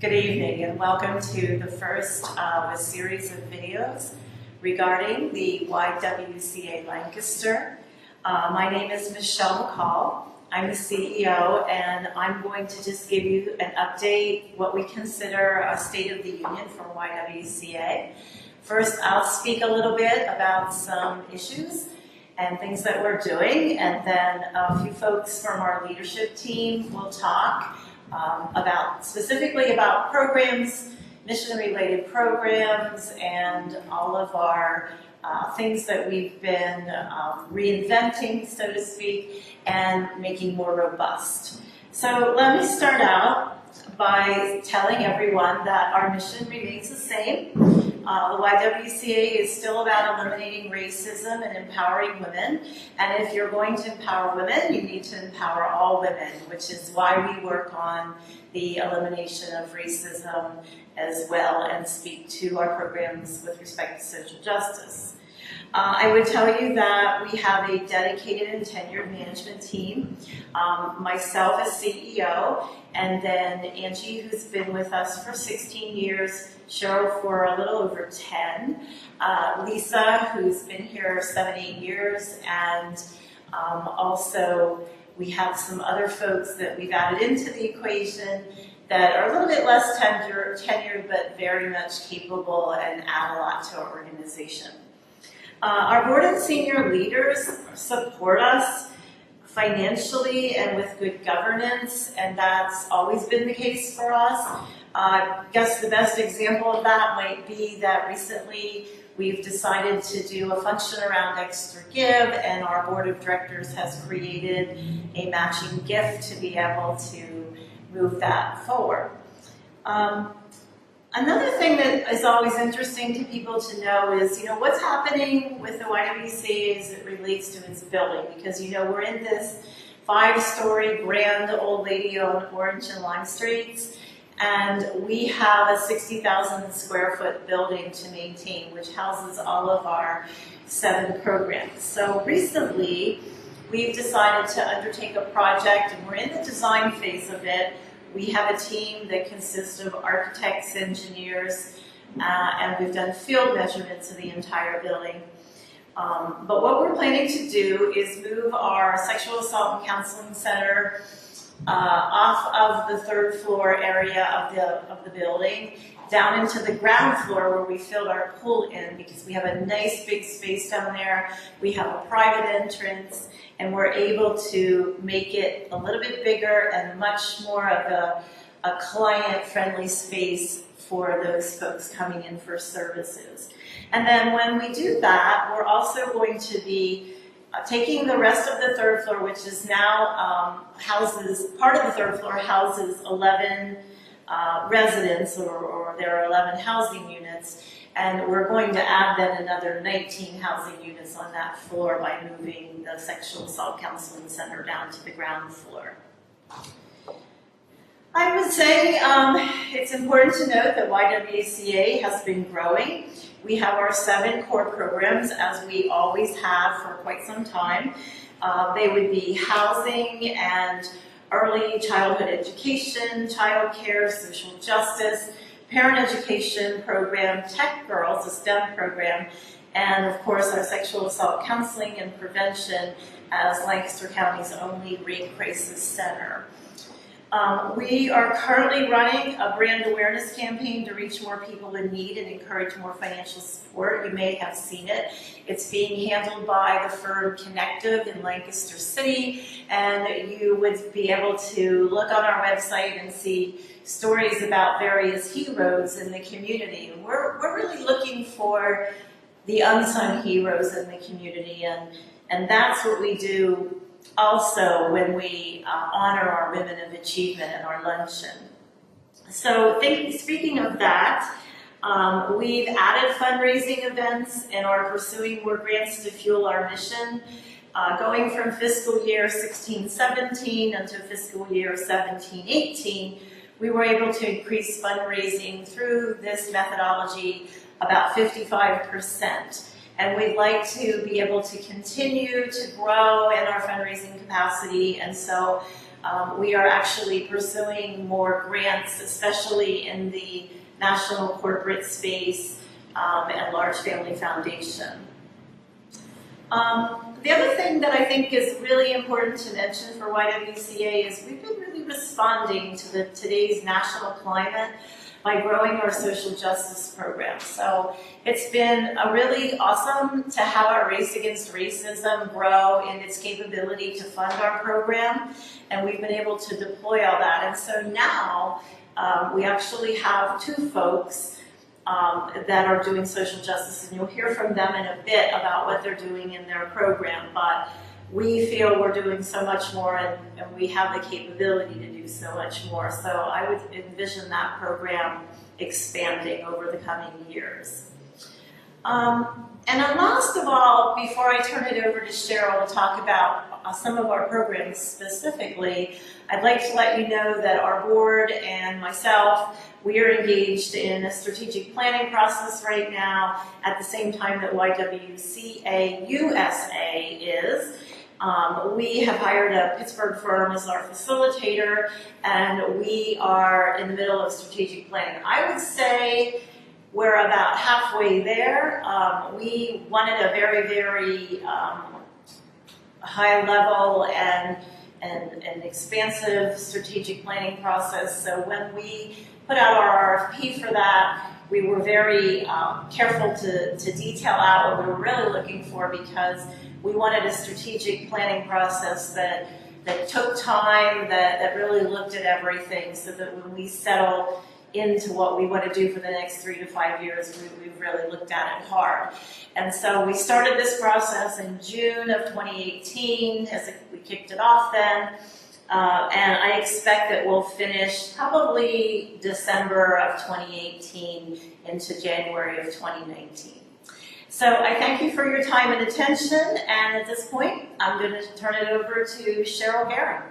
Good evening and welcome to the first of a series of videos regarding the YWCA Lancaster. My name is Michelle McCall. I'm the CEO and I'm going to just give you an update, what we consider a State of the Union for YWCA. First, I'll speak a little bit about some issues and things that we're doing, and then a few folks from our leadership team will talk specifically about programs, mission-related programs, and all of our things that we've been reinventing, so to speak, and making more robust. So let me start out by telling everyone that our mission remains the same. The YWCA is still about eliminating racism and empowering women. And if you're going to empower women, you need to empower all women, which is why we work on the elimination of racism as well and speak to our programs with respect to social justice. I would tell you that we have a dedicated and tenured management team. Myself as CEO, and then Angie, who's been with us for 16 years, Cheryl for a little over 10, Lisa, who's been here 7-8 years, and also we have some other folks that we've added into the equation that are a little bit less tenured but very much capable and add a lot to our organization. Our board and senior leaders support us financially and with good governance, and that's always been the case for us. I guess the best example of that might be that recently we've decided to do a function around extra give, and our board of directors has created a matching gift to be able to move that forward. Another thing that is always interesting to people to know is, what's happening with the YWCA as it relates to its building, because, we're in this 5-story grand old lady on Orange and Lime Streets, and we have a 60,000 square foot building to maintain, which houses all of our 7 programs. So recently, we've decided to undertake a project, and we're in the design phase of it. We have a team that consists of architects, engineers, and we've done field measurements of the entire building. But what we're planning to do is move our Sexual Assault and Counseling Center off of the 3rd floor area of the building down into the ground floor where we filled our pool in, because we have a nice big space down there. We have a private entrance, and we're able to make it a little bit bigger and much more of a client-friendly space for those folks coming in for services. And then when we do that, we're also going to be taking the rest of the 3rd floor, which is now part of the 3rd floor houses 11 residents, or there are 11 housing units, and we're going to add then another 19 housing units on that floor by moving the Sexual Assault Counseling Center down to the ground floor. I would say it's important to note that YWCA has been growing. We have our 7 core programs, as we always have for quite some time. They would be housing and early childhood education, child care, social justice, parent education program, Tech Girls, a STEM program, and of course our sexual assault counseling and prevention as Lancaster County's only rape crisis center. We are currently running a brand awareness campaign to reach more people in need and encourage more financial support. You may have seen it. It's being handled by the firm Connective in Lancaster City, and you would be able to look on our website and see stories about various heroes in the community. We're really looking for the unsung heroes in the community, and that's what we do also when we honor our Women of Achievement at our luncheon. So speaking of that, we've added fundraising events and are pursuing more grants to fuel our mission. Going from fiscal year 16-17 into fiscal year 17-18, we were able to increase fundraising through this methodology about 55%. And we'd like to be able to continue to grow in our fundraising capacity. And so We are actually pursuing more grants, especially in the national corporate space and large family foundation. The other thing that I think is really important to mention for YWCA is we've been really responding to today's national climate by growing our social justice program. So it's been really awesome to have our Race Against Racism grow in its capability to fund our program, and we've been able to deploy all that. And so now we actually have 2 folks that are doing social justice, and you'll hear from them in a bit about what they're doing in their program. But we feel we're doing so much more, and we have the capability to do so much more. So I would envision that program expanding over the coming years. And then last of all, before I turn it over to Cheryl to talk about some of our programs specifically, I'd like to let you know that our board and myself, we are engaged in a strategic planning process right now at the same time that YWCA USA is. We have hired a Pittsburgh firm as our facilitator, and we are in the middle of strategic planning. I would say we're about halfway there. We wanted a very, very high level and expansive strategic planning process. So when we put out our RFP for that, we were very careful to detail out what we were really looking for, because we wanted a strategic planning process that took time, that really looked at everything, so that when we settle into what we want to do for the next 3 to 5 years, we've really looked at it hard. And so we started this process in June of 2018, as we kicked it off then, and I expect that we'll finish probably December of 2018 into January of 2019. So I thank you for your time and attention, and at this point, I'm going to turn it over to Cheryl Garing.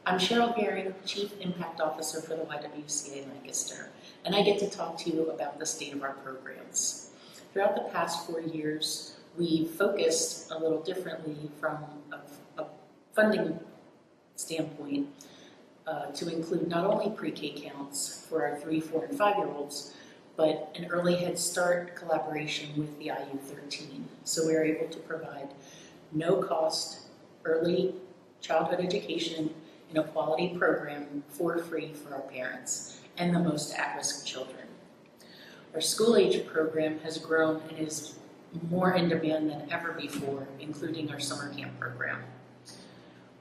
I'm Cheryl Garing, Chief Impact Officer for the YWCA Lancaster, and I get to talk to you about the state of our programs. Throughout the past 4 years, we focused a little differently from a funding standpoint to include not only pre-K counts for our 3, 4, and 5-year-olds, but an early Head Start collaboration with the IU13. So we are able to provide no-cost early childhood education in a quality program for free for our parents and the most at-risk children. Our school-age program has grown and is more in demand than ever before, including our summer camp program.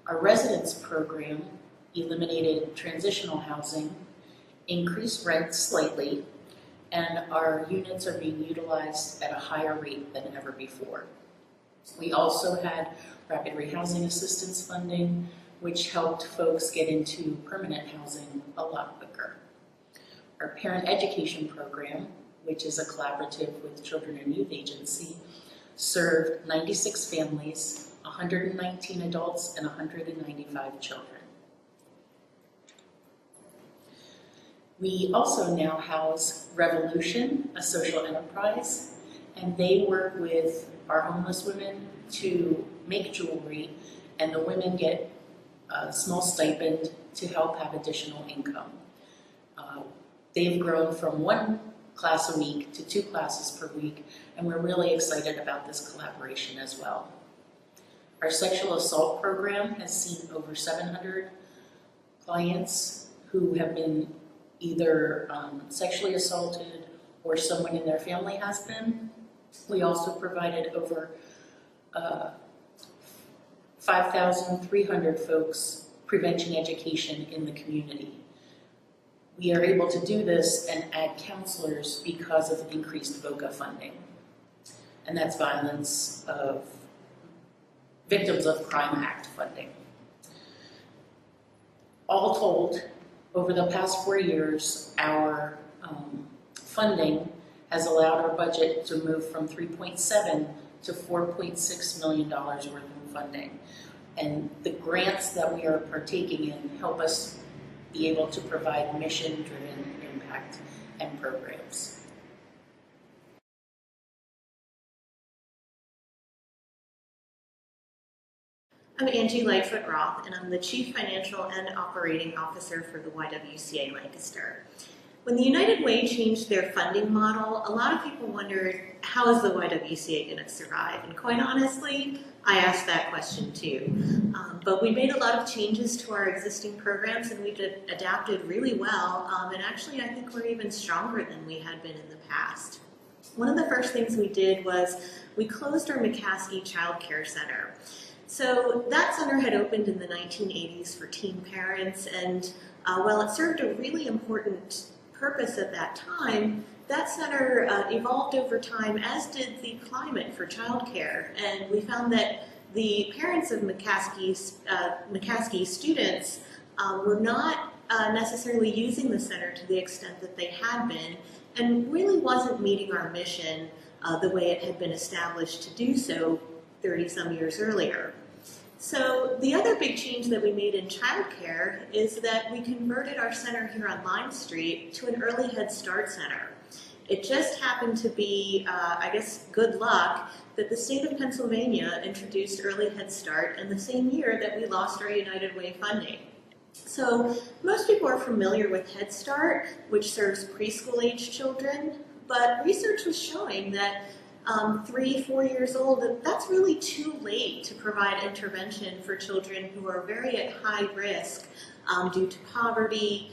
Our residence program eliminated transitional housing, increased rent slightly, and our units are being utilized at a higher rate than ever before. We also had rapid rehousing assistance funding, which helped folks get into permanent housing a lot quicker. Our parent education program, which is a collaborative with Children and Youth Agency, served 96 families, 119 adults, and 195 children. We also now house Revolution, a social enterprise, and they work with our homeless women to make jewelry, and the women get a small stipend to help have additional income. They've grown from 1 class a week to 2 classes per week, and we're really excited about this collaboration as well. Our sexual assault program has seen over 700 clients who have been either sexually assaulted or someone in their family has been. We also provided over 5,300 folks prevention education in the community. We are able to do this and add counselors because of increased VOCA funding, and that's Victims of Crime Act funding. All told, over the past 4 years, our funding has allowed our budget to move from $3.7 to $4.6 million worth of funding. And the grants that we are partaking in help us be able to provide mission-driven impact and programs. I'm Angie Lightfoot-Roth, and I'm the Chief Financial and Operating Officer for the YWCA Lancaster. When the United Way changed their funding model, a lot of people wondered, how is the YWCA going to survive? And quite honestly, I asked that question too. But we made a lot of changes to our existing programs, and we adapted really well. And actually, I think we're even stronger than we had been in the past. One of the first things we did was we closed our McCaskey Child Care Center. So that center had opened in the 1980s for teen parents, and while it served a really important purpose at that time, that center evolved over time, as did the climate for childcare. And we found that the parents of McCaskey students were not necessarily using the center to the extent that they had been, and really wasn't meeting our mission the way it had been established to do so 30-some years earlier. So the other big change that we made in childcare is that we converted our center here on Lime Street to an early Head Start center. It just happened to be, I guess, good luck that the state of Pennsylvania introduced early Head Start in the same year that we lost our United Way funding. So most people are familiar with Head Start, which serves preschool-age children, but research was showing that 3-4 years old, that's really too late to provide intervention for children who are very at high risk due to poverty,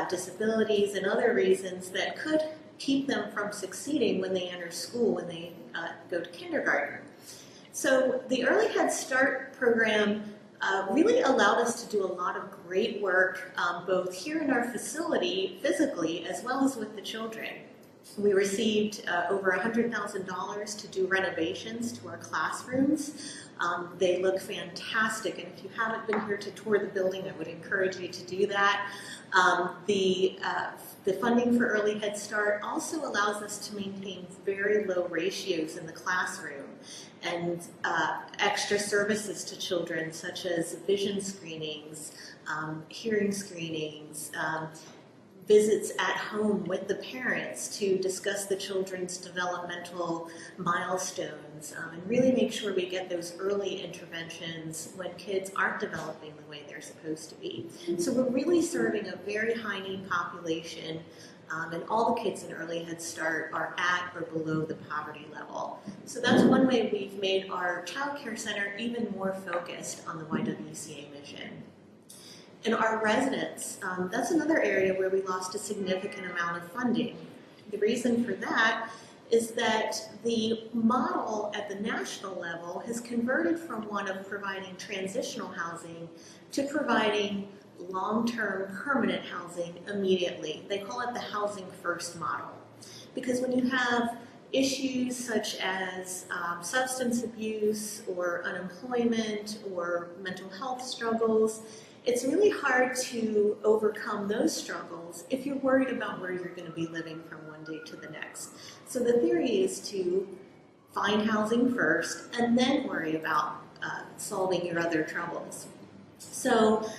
disabilities, and other reasons that could keep them from succeeding when they enter school, when they go to kindergarten. So the Early Head Start program really allowed us to do a lot of great work, both here in our facility physically as well as with the children. We received over $100,000 to do renovations to our classrooms. They look fantastic, and if you haven't been here to tour the building, I would encourage you to do that. The funding for Early Head Start also allows us to maintain very low ratios in the classroom, and extra services to children such as vision screenings, hearing screenings, visits at home with the parents to discuss the children's developmental milestones, and really make sure we get those early interventions when kids aren't developing the way they're supposed to be. So we're really serving a very high need population, and all the kids in Early Head Start are at or below the poverty level. So that's one way we've made our child care center even more focused on the YWCA mission. And our residents, that's another area where we lost a significant amount of funding. The reason for that is that the model at the national level has converted from one of providing transitional housing to providing long-term permanent housing immediately. They call it the housing first model. Because when you have issues such as substance abuse or unemployment or mental health struggles, it's really hard to overcome those struggles if you're worried about where you're going to be living from one day to the next. So the theory is to find housing first and then worry about solving your other troubles. So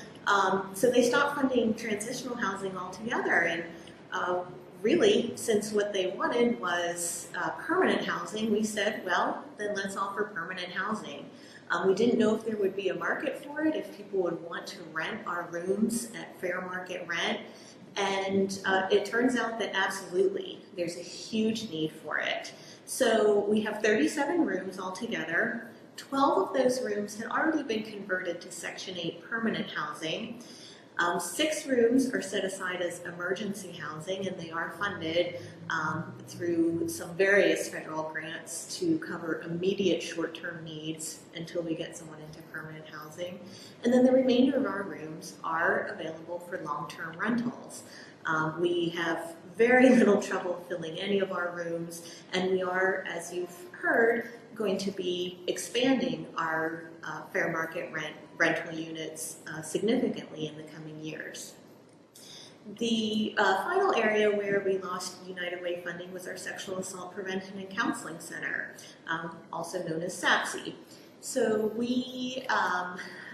they stopped funding transitional housing altogether, and really, since what they wanted was permanent housing, we said, well, then let's offer permanent housing. We didn't know if there would be a market for it, if people would want to rent our rooms at fair market rent, and it turns out that absolutely, there's a huge need for it. So we have 37 rooms altogether. 12 of those rooms had already been converted to Section 8 permanent housing. 6 rooms are set aside as emergency housing, and they are funded through some various federal grants to cover immediate short-term needs until we get someone into permanent housing. And then the remainder of our rooms are available for long-term rentals. We have very little trouble filling any of our rooms, and we are, as you've heard, going to be expanding our fair market rental units significantly in the coming years. The final area where we lost United Way funding was our Sexual Assault Prevention and Counseling Center, also known as SAPC. So we,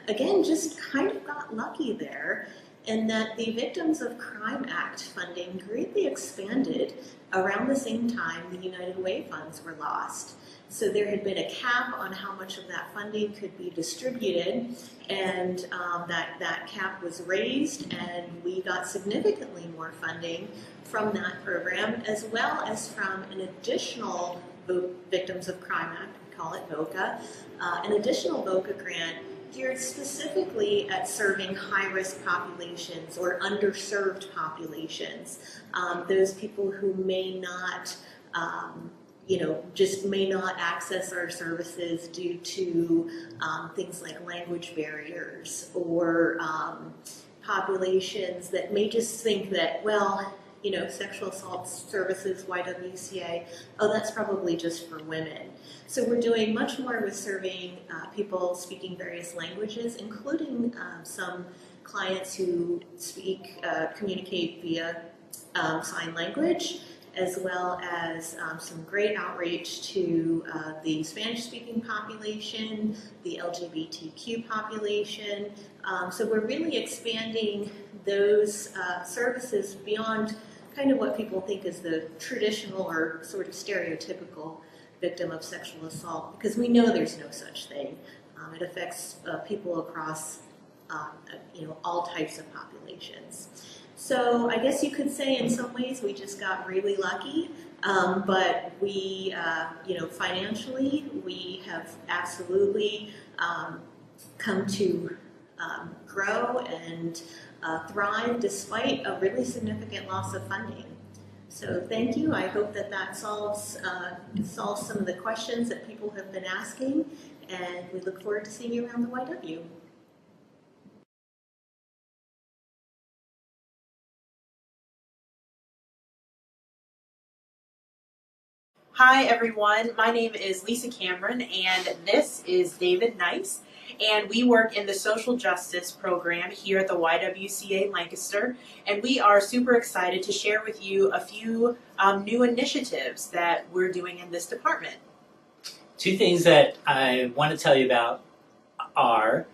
again, just kind of got lucky there and that the Victims of Crime Act funding greatly expanded around the same time the United Way funds were lost. So there had been a cap on how much of that funding could be distributed, and that cap was raised, and we got significantly more funding from that program, as well as from an additional Victims of Crime Act, we call it VOCA, an additional VOCA grant geared specifically at serving high-risk populations or underserved populations, those people who may not just may not access our services due to things like language barriers, or populations that may just think that, well, sexual assault services, YWCA, oh, that's probably just for women. So we're doing much more with serving people speaking various languages, including some clients who communicate via sign language, as well as some great outreach to the Spanish-speaking population, the LGBTQ population. So we're really expanding those services beyond kind of what people think is the traditional or sort of stereotypical victim of sexual assault, because we know there's no such thing. It affects people across all types of populations. So I guess you could say in some ways we just got really lucky, but we, financially, we have absolutely come to grow and thrive despite a really significant loss of funding. So thank you. I hope that solves some of the questions that people have been asking, and we look forward to seeing you around the YW. Hi everyone, my name is Lisa Cameron and this is David Nice, and we work in the social justice program here at the YWCA Lancaster, and we are super excited to share with you a few new initiatives that we're doing in this department. Two things that I want to tell you about are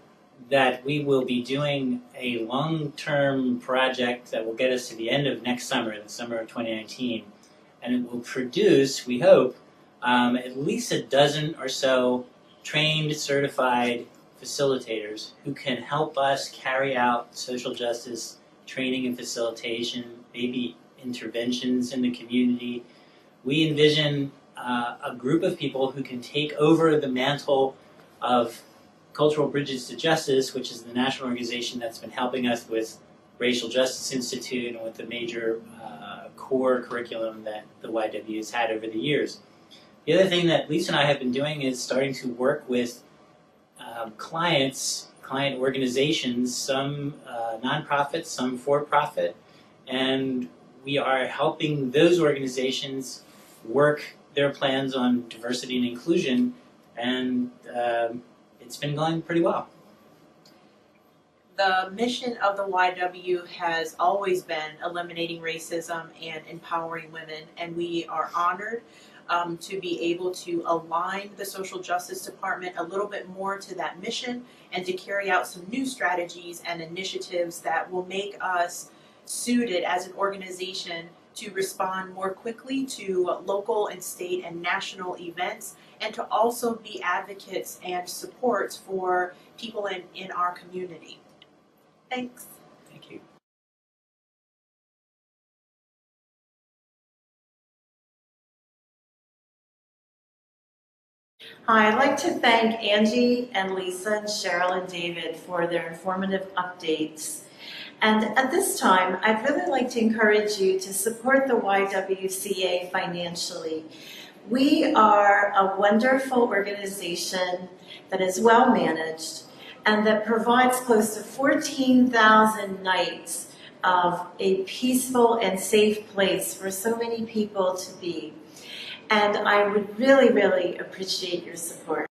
that we will be doing a long-term project that will get us to the end of next summer, the summer of 2019. And it will produce, we hope, at least a dozen or so trained, certified facilitators who can help us carry out social justice training and facilitation, maybe interventions in the community. We envision a group of people who can take over the mantle of Cultural Bridges to Justice, which is the national organization that's been helping us with Racial Justice Institute and with the major core curriculum that the YW has had over the years. The other thing that Lisa and I have been doing is starting to work with client organizations, some nonprofit, some for-profit, and we are helping those organizations work their plans on diversity and inclusion, and it's been going pretty well. The mission of the YW has always been eliminating racism and empowering women, and we are honored to be able to align the social justice department a little bit more to that mission and to carry out some new strategies and initiatives that will make us suited as an organization to respond more quickly to local and state and national events, and to also be advocates and supports for people in our community. Thanks. Thank you. Hi, I'd like to thank Angie and Lisa and Cheryl and David for their informative updates. And at this time, I'd really like to encourage you to support the YWCA financially. We are a wonderful organization that is well managed and that provides close to 14,000 nights of a peaceful and safe place for so many people to be. And I would really, really appreciate your support.